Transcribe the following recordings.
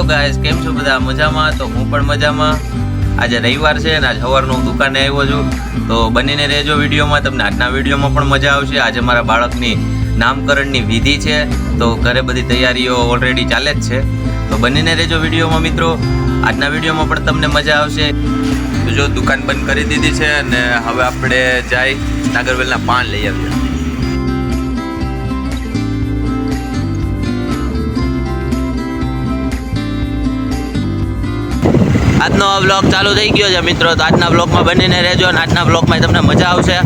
Hello guys, કેમ છો બધા? મજામાં? તો હું પણ મજામાં. આજે રવિવાર છે અને આજ સવારનો હું દુકાને આવ્યો છું, તો બનીને રહેજો વિડીયોમાં. તમને આજના વિડીયોમાં પણ મજા આવશે. આજે મારા બાળકની નામકરણની વિધિ છે, તો ઘરે બધી તૈયારીઓ ઓલરેડી ચાલે જ છે, તો બનીને રહેજો વિડીયોમાં મિત્રો. આજના વિડીયોમાં પણ તમને મજા આવશે. તો જો દુકાન બંધ કરી દીધી છે અને હવે આપણે જઈ નાગરવેલના પાન લઈ આવીએ. આજનો વ્લોગ ચાલુ થઈ ગયો છે મિત્રો, તો આજના વ્લોગમાં બનીને રહેજો અને આજના વ્લોગમાં તમને મજા આવશે.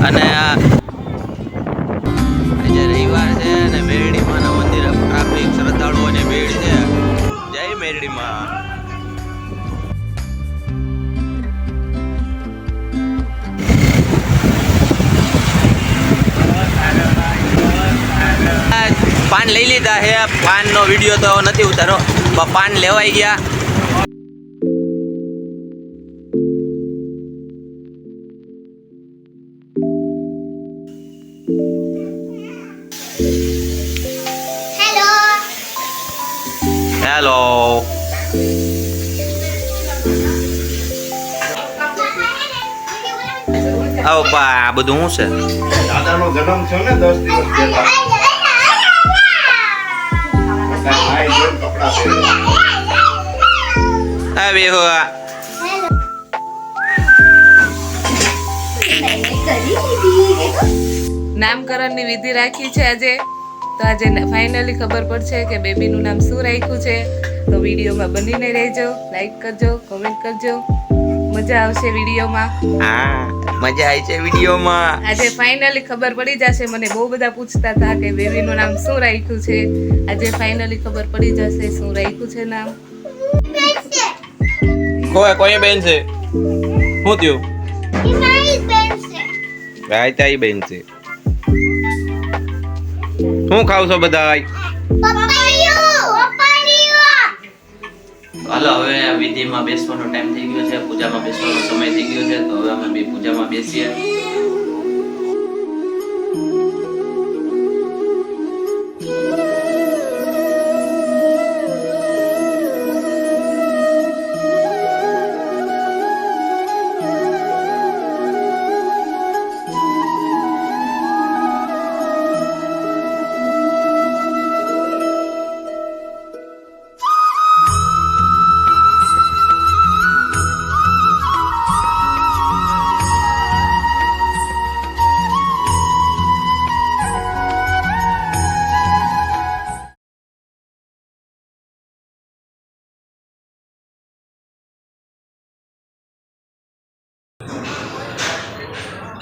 અને આજે રવિવાર છે અને મેરડીમાના મંદિરે ટ્રાફિક શ્રદ્ધાળુઓની ભીડ છે. જય મેરડીમાં. પાન લઈ લીધા છે. પાનનો વિડીયો તો નથી ઉતારો, પાન લેવાઈ ગયા. હેલો. આવો પા, આ બધું શું છે? દાદાનો જન્મ થયો ને 10 દિવસ પહેલા. હવે હો નામકરણની વિધિ રાખી છે આજે, તો આજે ફાઇનલી ખબર પડશે કે બેબીનું નામ શું રાખ્યું છે. તો વિડીયોમાં બનીને રહેજો, લાઈક કરજો, કોમેન્ટ કરજો, મજા આવશે વિડીયોમાં. હા, મજા આવી છે વિડીયોમાં. આજે ફાઇનલી ખબર પડી જશે. મને બહુ બધા પૂછતા હતા કે બેબીનું નામ શું રાખ્યું છે. આજે ફાઇનલી ખબર પડી જશે શું રાખ્યું છે નામ. કોઈ બેન છે? શું થયું? ભાઈ તાઈ બેન છે. શું ખાવ છો બધા? હાલો, હવે વિધિમાં બેસવાનો ટાઈમ થઈ ગયો છે, પૂજામાં બેસવાનો સમય થઈ ગયો છે, તો હવે અમે બી પૂજામાં બેસીએ.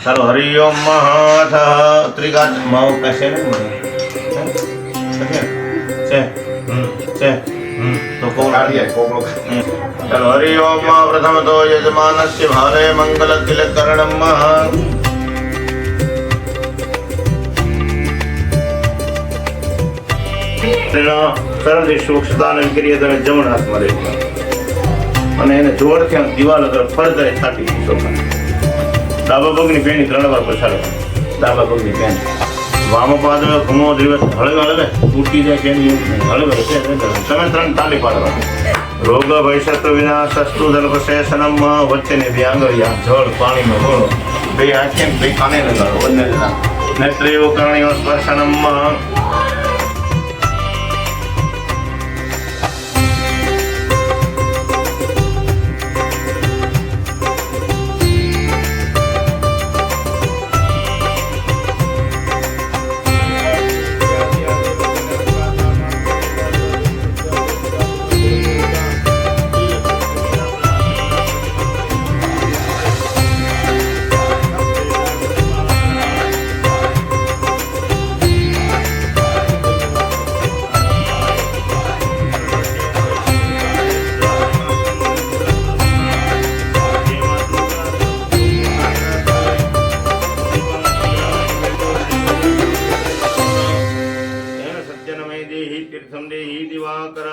ચાલો, હરિ ઓમ મહા ત્રિકાચ માવ કશે ને છે તો કોણ આડિયા કોકળો. ચાલો, હરિ ઓમ પ્રથમ તો યજમાનસ્ય ભારે મંગલ તિલકરણમ તેના સરળ સૂક્ષ્મતાને કરીએ તમે જમણ હાથમાં રહેતા અને એને જોરથી દિવાલ તરફ ફળતરે છાંટી દીધો. ડાબા પગની પેણી 3 વાર પછાડો. ડાબા પગની પેણી વામો પાદ ઘૂમો દિવસ હળવે હળવે તૂટી જાય છે હળવે તમે 3 તાલી પાડવા. રોગ ભય શત્રુ વિનાશ અસ્તુ દર્ભશેષનમ વચ્ચેની બે આંગળીયા જળ પાણીનો ગોળો બે આંખે બે કાને લગાડો. બંને નેત્રેયો કરણીયો સ્પર્શનમ તીર્થમ દેહી દિવાકર.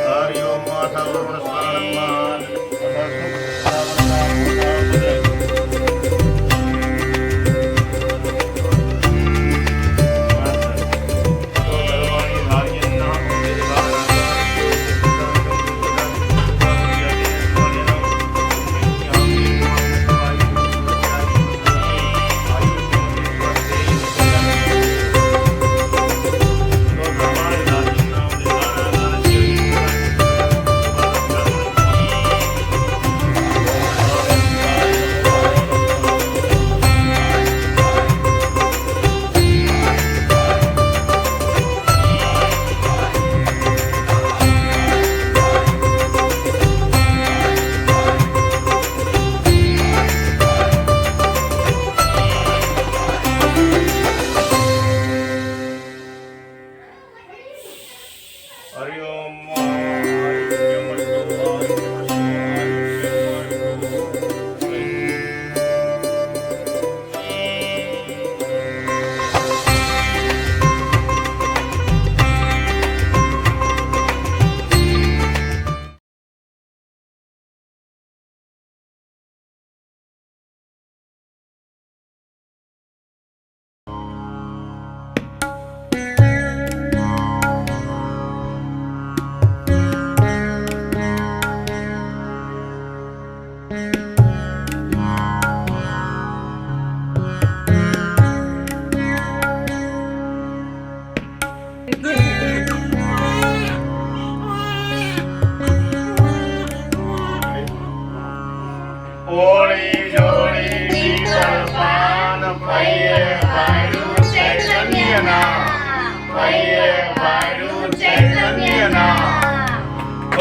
હરિ ઓમ માતા વરુણ સ્મરણમાં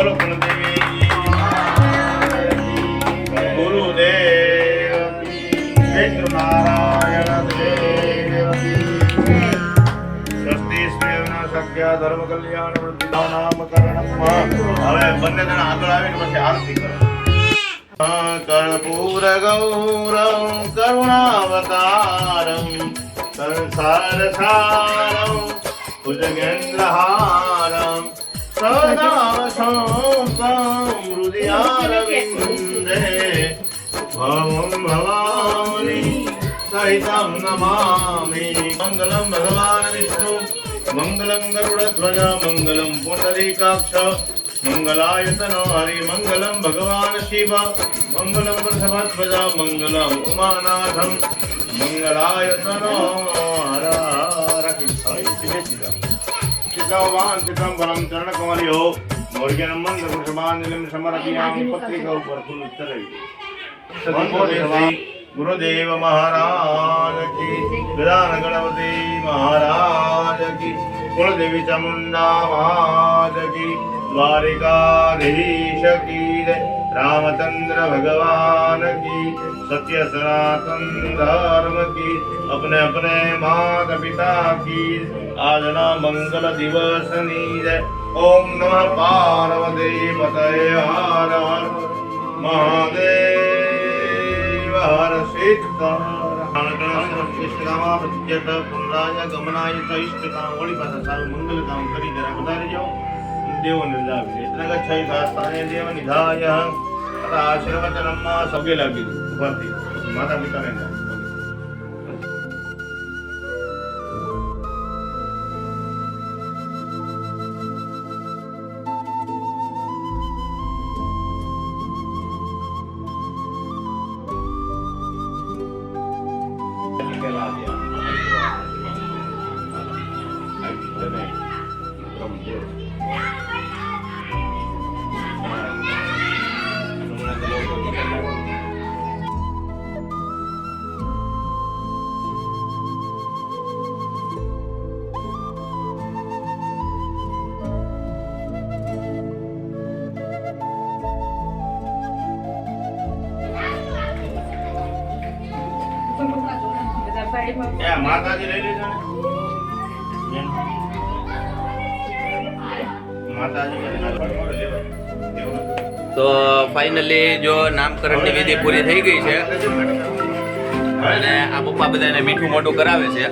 બોલો કુળદેવી ગુરુદેવ નારાયણ દેવ સ્વસ્તિ સ્વયં શક્ય ધર્મ કલ્યાણ વૃદ્ધિ નામકરણમ. હવે બંને જણા આગળ આવીને પછી આરતી કરો. કર્પૂર ગૌરમ કરુણાવતારમ સંસાર સારમ ભુજગેન્દ્રહારમ સદા વસંતમ હૃદયારવિંદે ભવં ભવાની સહિતં નમામિ. મંગલમ ભગવાન વિષ્ણુ મંગલમ ગરુડધ્વજ મંગલમ પુંડરીકાક્ષ મંગલાયતનો હરિ મંગલમ ભગવાન શિવ મંગલમ વૃષભધ્વજ મંગલમ ઉમાનાથમ મંગલાયતનો હર ચિત્તવાન ચિત્તમ પરમ ચરણ કમલ્યો મોર્ગેન મંદ વૃષભાંજલિમ સમર્પયામિ પત્રિકા ઉપર ફૂલ ચડાવી. ગુરુદેવ મહારાજ કી ગદાન ગણપતિ મહારાજ કી કુળદેવી ચામુંડા મહારાજ કી દ્વારિકાધીશ કી જય. रामचंद्र भगवान की सत्य सनातन धर्म की अपने अपने माता पिता की आजना मंगल दिवस जय. ओम नमः पार्वती पतये हर हर महादेव हर होली पासा सारू मंगल काम करी जरा बता रही देव निर्दावी गच्छाई शास्त्राणि देव निधाय तथा आशीर्वचनम सौगे लागी उभरती माता पिता ने माताजी ले लीजिए તો ફાઇનલી જો નામકરણની વિધિ પૂરી થઈ ગઈ છે અને આ પપ્પા બધાને મીઠું મોઢું કરાવે છે.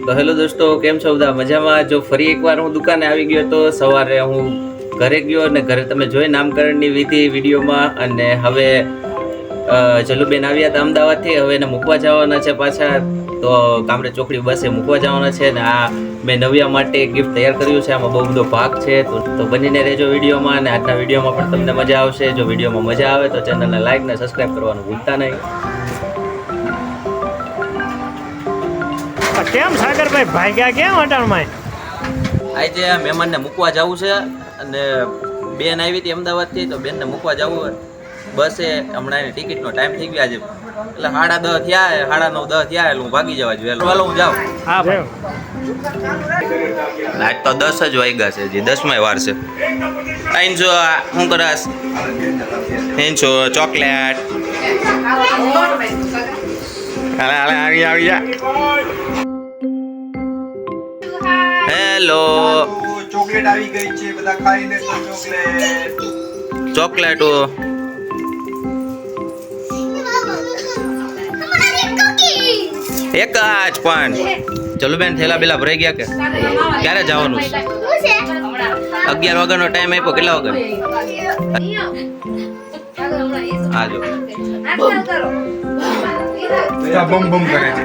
તો હેલો દોસ્તો, કેમ છો બધા? મજામાં? જો ફરી એકવાર હું દુકાને આવી ગયો તો સવારે હું ઘરે ગયો અને ઘરે તમે જોઈ નામકરણની વિધિ વિડીયોમાં. અને હવે જલુબેન આવ્યા હતા અમદાવાદથી, હવે એને મૂકવા જવાના છે પાછા. તો કામરે ચોકડી બસે મૂકવા જવાના છે ને આ મેં નવ્યા માટે ગિફ્ટ તૈયાર કર્યું છે. આમાં બહુ બધો ભાગ છે, તો બનીને રહેજો વિડીયોમાં. અને આજના વિડીયોમાં પણ તમને મજા આવશે. જો વિડીયોમાં મજા આવે તો ચેનલને લાઈક ને સબસ્ક્રાઈબ કરવાનું ભૂલતા નહીં. કેમ સાગરભાઈ ભાગ્યા કેમ અટાણમાં? આજે આ મહેમાનને મૂકવા જવું છે અને બેન આવી હતી અમદાવાદથી, તો બેનને મૂકવા જવું બસે. હમણાં એની ટિકિટનો ટાઈમ થઈ ગયો આજે, એટલે 10:30 થયા, 9:30 થયા, એટલે હું ભાગી જવા જોઈએ. ચાલો હું જાઉં. હા ભાઈ, આજ તો 10 જ વાગ્યા છે, હજી 10માં વાર છે. ટાઈમ શું કરાશ? છો ચોકલેટ આવી જા. હેલો, ચોકલેટ આવી ગઈ છે, બધા ખાઈ લેજો ચોકલેટ. ચોકલેટો એક જ પણ. ચલો બેન, થેલા બેલા ભરાઈ ગયા કે ક્યારે જવાનું છે? 11 વાગ્યાનો ટાઈમ આપ્યો. કેટલા વાગે? આજો. બમ બમ કરે છે.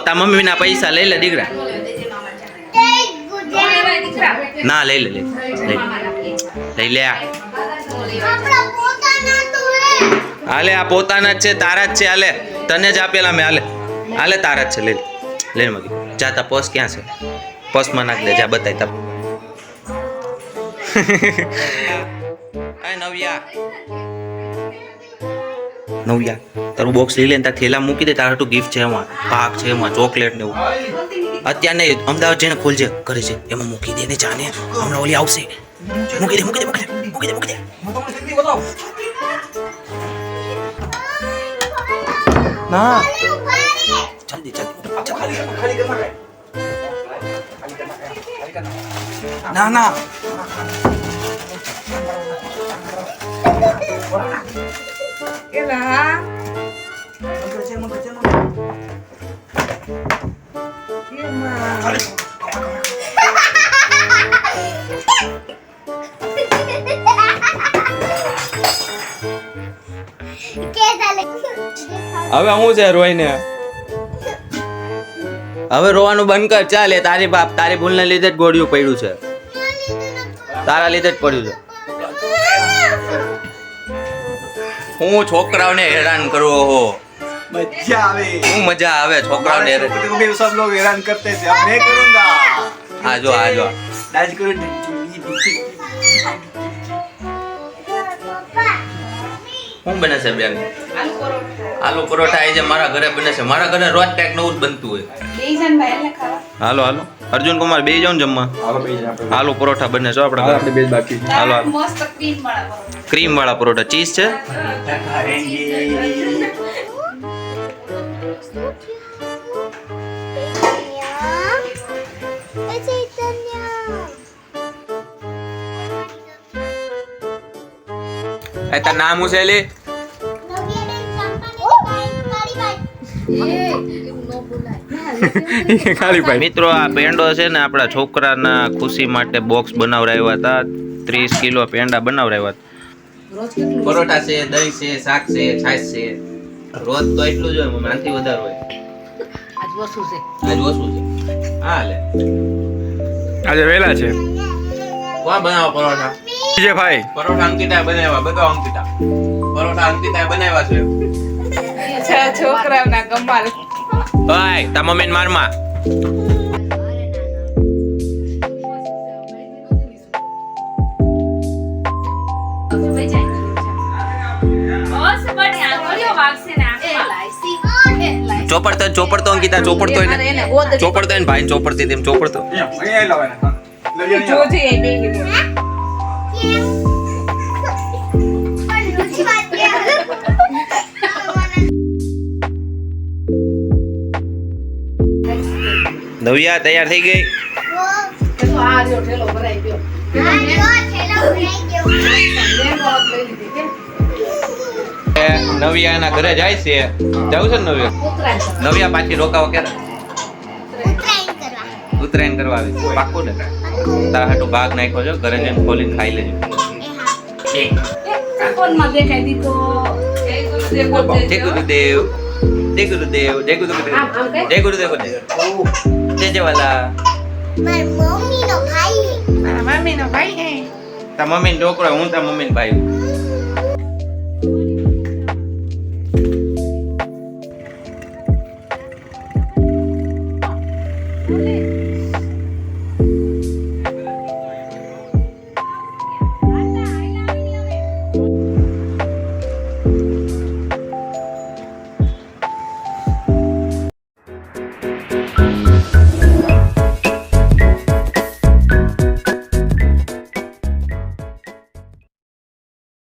તા મમ્મી ના પૈસા લઈ લે દીકરા. ના લઈ લે, લઈ લે. હાલે, આ પોતાના જ છે, તારા જ છે. હાલે, તને જ આપેલા મેં. હાલે હાલે તારા જ છે લે લે મગી જાતા પર્સ ક્યાં છે પર્સમાં નાખ દે જા બતાય તા નવ્યા તારું બોક્સ લઈ લે ને તાર થેલા મૂકી દે તારા હાટુ ગિફ્ટ છે એમાં પાક છે એમાં ચોકલેટ ને એવું અત્યારે નહીં અમદાવાદ જઈને ખોલજે કરે છે એમાં મૂકી દે ને જાને હમણાં ઓલી આવશે મૂકી દે મૂકી દે મૂકી દે મૂકી દે મૂકી દે ના જલ્દી જલ્દી ના ના એલા હવે હું છે રોઈને હવે રોવાનું બંધ કર ચાલે તારી બાપ તારી ભૂલને લીધે જ ગોળિયું પડ્યું છે તારા લીધે જ પડ્યું છે હું છોકરાઓને હેરાન કરવો હો मजा आवे હું મજા આવે છોકરાઓને હેરાન को भी सब लोग हैरान करते थे अब मैं करूंगा આજો આજો डांस करो શું બને છે બેન આલુ પરોઠા આજે મારા ઘરે બને છે મારા ઘરે રોજ કંઈક નવું જ બનતું હોય હાલો હાલો અર્જુન કુમાર બે જાવ ને જમવા આલુ પરોઠા બને છે આપણા ઘરે बेच बाकी હાલો હાલો ક્રીમ વાળા પરોઠા ચીઝ છે એ તાર નામ હું છે લે મિત્રો આ પેંડો છે ને આપણા છોકરાના ખુશી માટે બોક્સ બનાવરાવ્યા હતા 30 કિલો પેંડા બનાવરાવ્યા હતા પરોઠા છે દહીં છે શાક છે છાશ છે રોજ તો એટલું જ હોય માનથી વધારે હોય આજ ઓછું છે હા લે આજે વેલા છે કોણ બનાવો પરોઠા જે ભાઈ પરોઠા અંકિતા બનાવ્યા બધા અંકિતા પરોઠા અંકિતા બનાવ્યા છે છોકરાઓના કમાલ ઓય તા મમ્મીને મારમાં ચોપડતો અંકિતા ચોપડતો એને ભાઈ ચોપડતી તેમ ચોપડતો ये लावा જોજે એ બે નવ્યા તૈયાર થઈ ગઈ નવ્યા એના ઘરે જાય છે જાવ છે ને નવ્યા પાછી રોકાવા ક્યારે ઉત્તરાયણ કરવા આવી પાક્કું ને તારા હાટુ ભાગ નાખ્યો છે ઘરે જઈને ખોલીને ખાઈ લેજો જય ગુરુદેવ જય ગુરુદેવ જય ગુરુદેવ જય ગુરુદેવ જય જય વાલા તારા મમ્મીનો છોકરો હું તારા મમ્મીનો ભાઈ